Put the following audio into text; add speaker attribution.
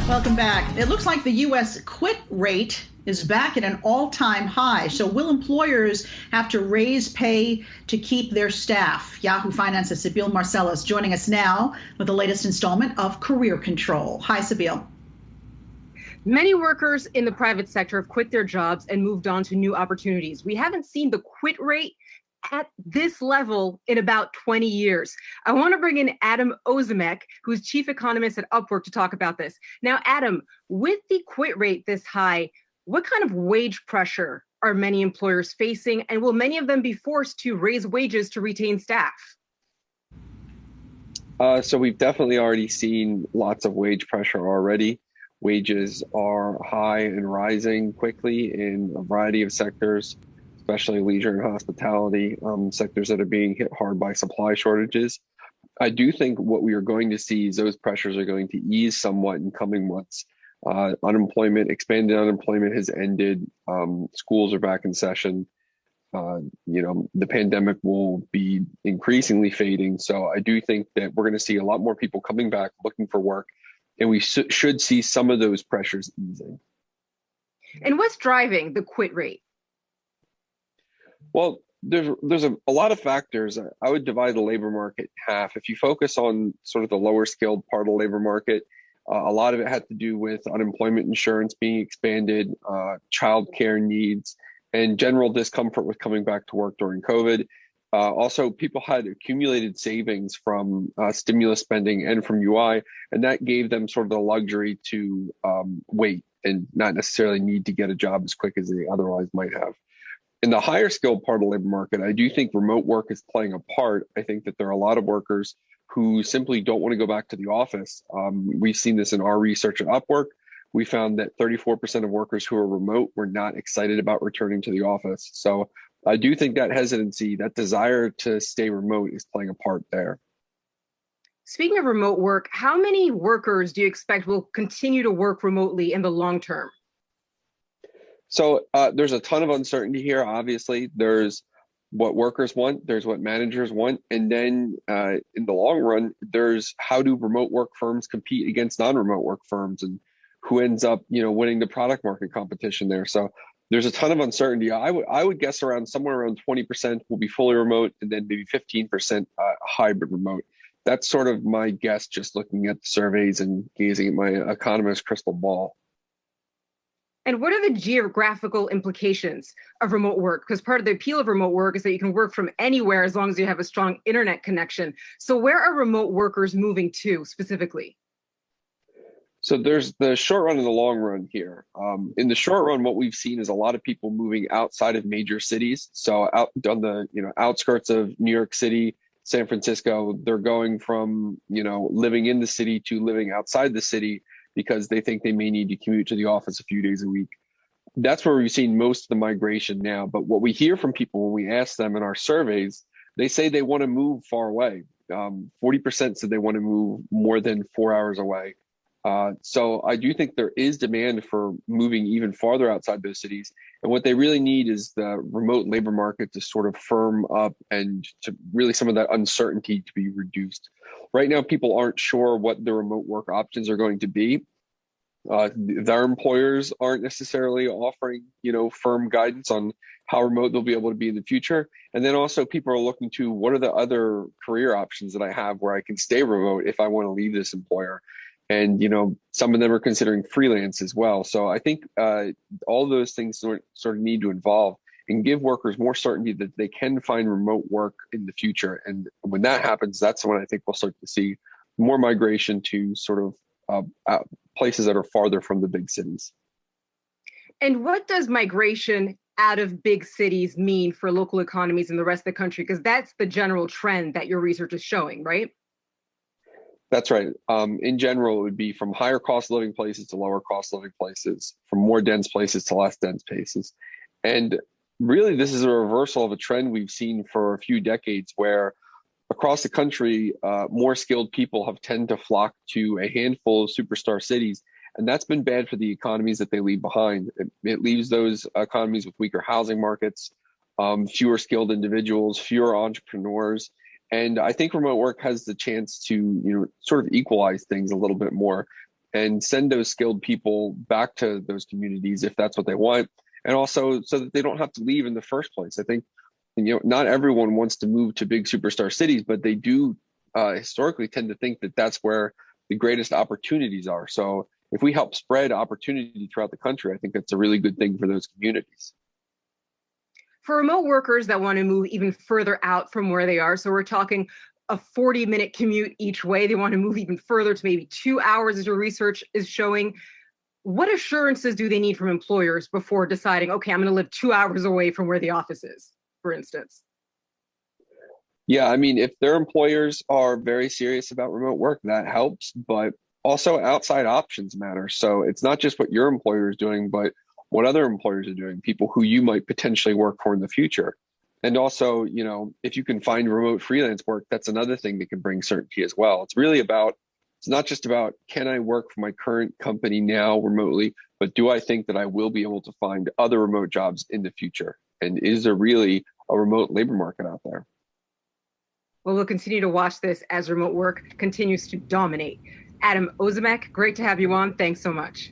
Speaker 1: Welcome back. It looks like the U.S. quit rate is back at an all-time high. So will employers have to raise pay to keep their staff? Yahoo Finance's Sibile Marcellus joining us now with the latest installment of Career Control. Hi, Sibile.
Speaker 2: Many workers in the private sector have quit their jobs and moved on to new opportunities. We haven't seen the quit rate at this level in about 20 years. I want to bring in Adam Ozimek, who's chief economist at Upwork, to talk about this. Now, Adam, with the quit rate this high, what kind of wage pressure are many employers facing, and will many of them be forced to raise wages to retain staff?
Speaker 3: So we've definitely already seen lots of wage pressure already. Wages are high and rising quickly in a variety of sectors, especially leisure and hospitality, sectors that are being hit hard by supply shortages. I do think what we are going to see is those pressures are going to ease somewhat in coming months. Expanded unemployment has ended. Schools are back in session. The pandemic will be increasingly fading. So I do think that we're going to see a lot more people coming back looking for work, and we should see some of those pressures easing.
Speaker 2: And what's driving the quit rate?
Speaker 3: Well, there's a lot of factors. I would divide the labor market in half. If you focus on sort of the lower skilled part of the labor market, a lot of it had to do with unemployment insurance being expanded, childcare needs, and general discomfort with coming back to work during COVID. Also, people had accumulated savings from stimulus spending and from UI, and that gave them sort of the luxury to wait and not necessarily need to get a job as quick as they otherwise might have. In the higher skilled part of the labor market, I do think remote work is playing a part. I think that there are a lot of workers who simply don't want to go back to the office. We've seen this in our research at Upwork. We found that 34% of workers who are remote were not excited about returning to the office. So I do think that hesitancy, that desire to stay remote is playing a part there.
Speaker 2: Speaking of remote work, how many workers do you expect will continue to work remotely in the long term?
Speaker 3: So there's a ton of uncertainty here. Obviously, there's what workers want, there's what managers want, and then in the long run, there's how do remote work firms compete against non-remote work firms, and who ends up, winning the product market competition there. So there's a ton of uncertainty. I would guess somewhere around 20% will be fully remote, and then maybe 15% hybrid remote. That's sort of my guess, just looking at the surveys and gazing at my economist crystal ball.
Speaker 2: And what are the geographical implications of remote work? Because part of the appeal of remote work is that you can work from anywhere as long as you have a strong internet connection. So where are remote workers moving to specifically?
Speaker 3: So there's the short run and the long run here. In the short run, what we've seen is a lot of people moving outside of major cities. So out on the outskirts of New York City, San Francisco, they're going from living in the city to living outside the city, because they think they may need to commute to the office a few days a week. That's where we've seen most of the migration now. But what we hear from people when we ask them in our surveys, they say they want to move far away. 40% said they want to move more than 4 hours away. So I do think there is demand for moving even farther outside those cities. And what they really need is the remote labor market to sort of firm up and to really some of that uncertainty to be reduced. Right now, people aren't sure what the remote work options are going to be. Their employers aren't necessarily offering, firm guidance on how remote they'll be able to be in the future. And then also people are looking to what are the other career options that I have where I can stay remote if I want to leave this employer. And, some of them are considering freelance as well. So I think all those things sort of need to evolve and give workers more certainty that they can find remote work in the future. And when that happens, that's when I think we'll start to see more migration to sort of places that are farther from the big cities.
Speaker 2: And what does migration out of big cities mean for local economies in the rest of the country? Because that's the general trend that your research is showing, right?
Speaker 3: That's right. In general, it would be from higher cost living places to lower cost living places, from more dense places to less dense places. And really, this is a reversal of a trend we've seen for a few decades where across the country, more skilled people have tended to flock to a handful of superstar cities. And that's been bad for the economies that they leave behind. It leaves those economies with weaker housing markets, fewer skilled individuals, fewer entrepreneurs. And I think remote work has the chance to, sort of equalize things a little bit more. and send those skilled people back to those communities if that's what they want. And also so that they don't have to leave in the first place. I think, not everyone wants to move to big superstar cities, but they do historically tend to think that that's where the greatest opportunities are. So if we help spread opportunity throughout the country, I think that's a really good thing for those communities.
Speaker 2: For remote workers that want to move even further out from where they are, so we're talking a 40-minute commute each way, they want to move even further to maybe 2 hours, as your research is showing. What assurances do they need from employers before deciding, okay, I'm going to live 2 hours away from where the office is, for instance?
Speaker 3: Yeah, I mean, if their employers are very serious about remote work, that helps, but also outside options matter. So it's not just what your employer is doing, but what other employers are doing, people who you might potentially work for in the future. And also, if you can find remote freelance work, that's another thing that can bring certainty as well. It's not just about, can I work for my current company now remotely, but do I think that I will be able to find other remote jobs in the future? And is there really a remote labor market out there?
Speaker 2: Well, we'll continue to watch this as remote work continues to dominate. Adam Ozimek, great to have you on. Thanks so much.